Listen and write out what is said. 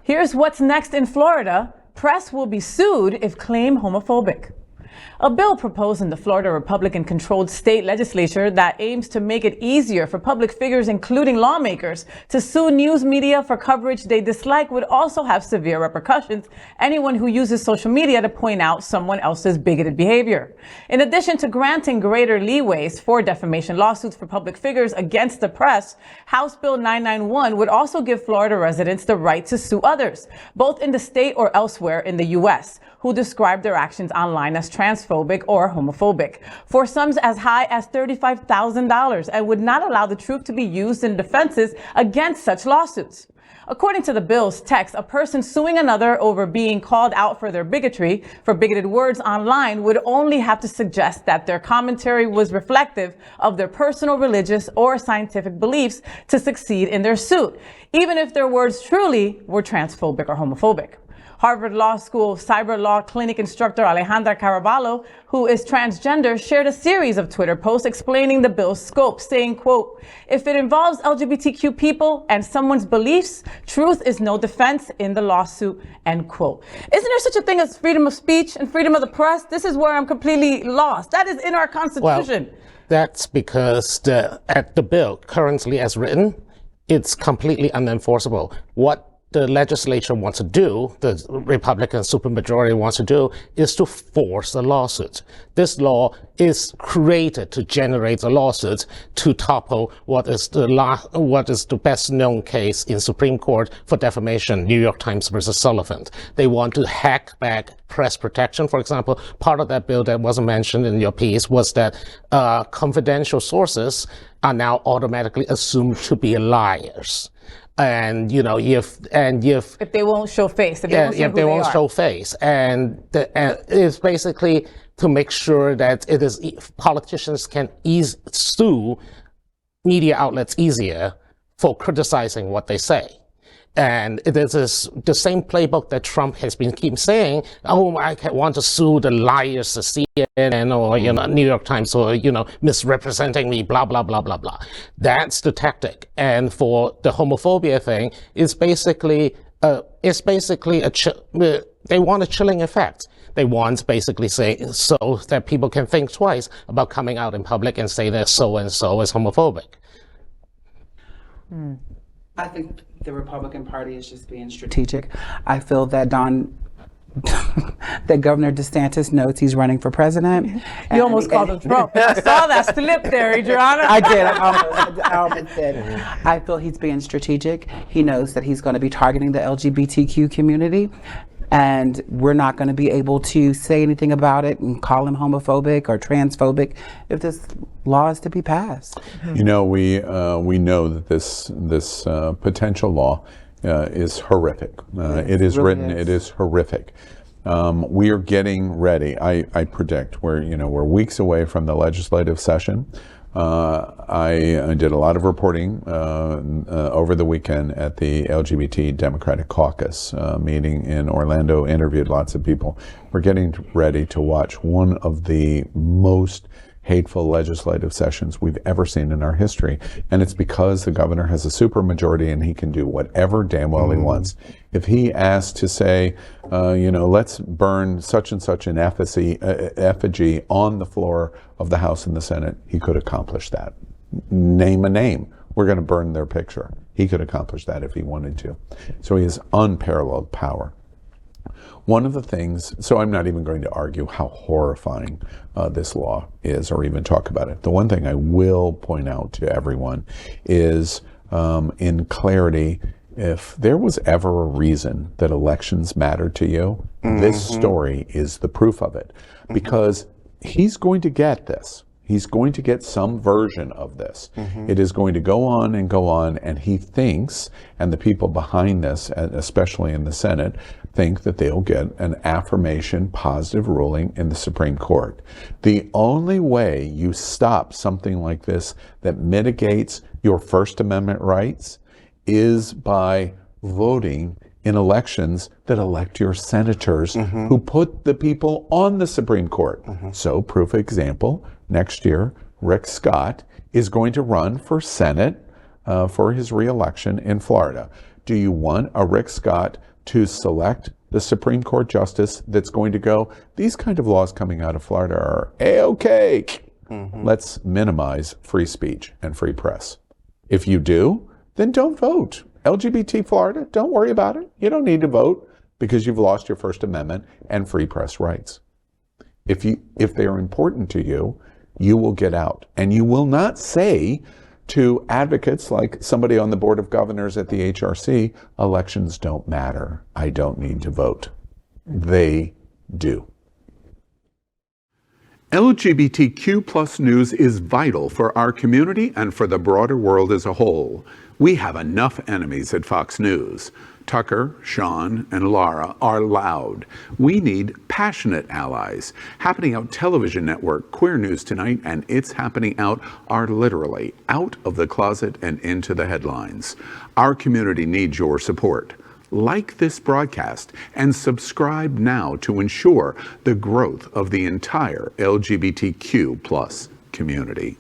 Here's what's next in Florida. Press will be sued if claim homophobic. A bill proposed in the Florida Republican-controlled state legislature that aims to make it easier for public figures, including lawmakers, to sue news media for coverage they dislike would also have severe repercussions. Anyone who uses social media to point out someone else's bigoted behavior. In addition to granting greater leeways for defamation lawsuits for public figures against the press, House Bill 991 would also give Florida residents the right to sue others, both in the state or elsewhere in the U.S., who describe their actions online as transphobic or homophobic, for sums as high as $35,000, and would not allow the truth to be used in defenses against such lawsuits. According to the bill's text, a person suing another over being called out for their bigotry, for bigoted words online, would only have to suggest that their commentary was reflective of their personal religious or scientific beliefs to succeed in their suit, even if their words truly were transphobic or homophobic. Harvard Law School cyber law clinic instructor Alejandra Caraballo, who is transgender, shared a series of Twitter posts explaining the bill's scope, saying, quote, "If it involves LGBTQ people and someone's beliefs, truth is no defense in the lawsuit," end quote. Isn't there such a thing as freedom of speech and freedom of the press? This is where I'm completely lost. That is in our Constitution. Well, that's because at the bill currently as written, it's completely unenforceable. What the legislature wants to do, the Republican supermajority wants to do, is to force the lawsuit. This law is created to generate the lawsuits to topple what is the best known case in Supreme Court for defamation, New York Times versus Sullivan. They want to hack back press protection. For example, part of that bill that wasn't mentioned in your piece was that confidential sources are now automatically assumed to be liars. And if they won't show face, if they won't show face, and it's basically to make sure that politicians can sue media outlets easier for criticizing what they say. And it is the same playbook that Trump has been keep saying, oh, I want to sue the liars, the CNN or, New York Times or, misrepresenting me, blah, blah, blah, blah, blah. That's the tactic. And for the homophobia thing, it's basically they want a chilling effect. They want basically say so that people can think twice about coming out in public and say that so-and-so is homophobic. I think the Republican Party is just being strategic. I feel that that Governor DeSantis knows he's running for president. You almost called him Trump. I saw that slip there, Adriana. I did. I almost did. I feel he's being strategic. He knows that he's going to be targeting the LGBTQ community. And we're not going to be able to say anything about it and call him homophobic or transphobic if this law is to be passed. We know that this potential law is horrific. It is really written. It is horrific. We are getting ready. I predict we're weeks away from the legislative session. I did a lot of reporting over the weekend at the LGBT Democratic Caucus meeting in Orlando, interviewed lots of people. We're getting ready to watch one of the most hateful legislative sessions we've ever seen in our history. And it's because the governor has a supermajority and he can do whatever damn well he wants. If he asked to say, let's burn such and such an effigy on the floor of the House and the Senate, he could accomplish that. Name a name. We're going to burn their picture. He could accomplish that if he wanted to. So he has unparalleled power. One of the things, so I'm not even going to argue how horrifying this law is or even talk about it. The one thing I will point out to everyone is in clarity, if there was ever a reason that elections matter to you, this story is the proof of it. Because he's going to get this. He's going to get some version of this. It is going to go on, and he thinks, and the people behind this, especially in the Senate, think that they'll get an affirmation positive ruling in the Supreme Court. The only way you stop something like this that mitigates your First Amendment rights is by voting in elections that elect your senators who put the people on the Supreme Court. So, proof example, next year, Rick Scott is going to run for Senate for his re-election in Florida. Do you want a Rick Scott to select the Supreme Court justice that's going to go, these kind of laws coming out of Florida are A-okay. Let's minimize free speech and free press. If you do, then don't vote. LGBT Florida, don't worry about it. You don't need to vote because you've lost your First Amendment and free press rights. If they are important to you, you will get out. And you will not say to advocates like somebody on the Board of Governors at the HRC, elections don't matter. I don't need to vote. They do. LGBTQ plus news is vital for our community and for the broader world as a whole. We have enough enemies at Fox News. Tucker, Sean, and Lara are loud. We need passionate allies. Happening Out television network, Queer News Tonight, and It's Happening Out are literally out of the closet and into the headlines. Our community needs your support. Like this broadcast and subscribe now to ensure the growth of the entire LGBTQ plus community.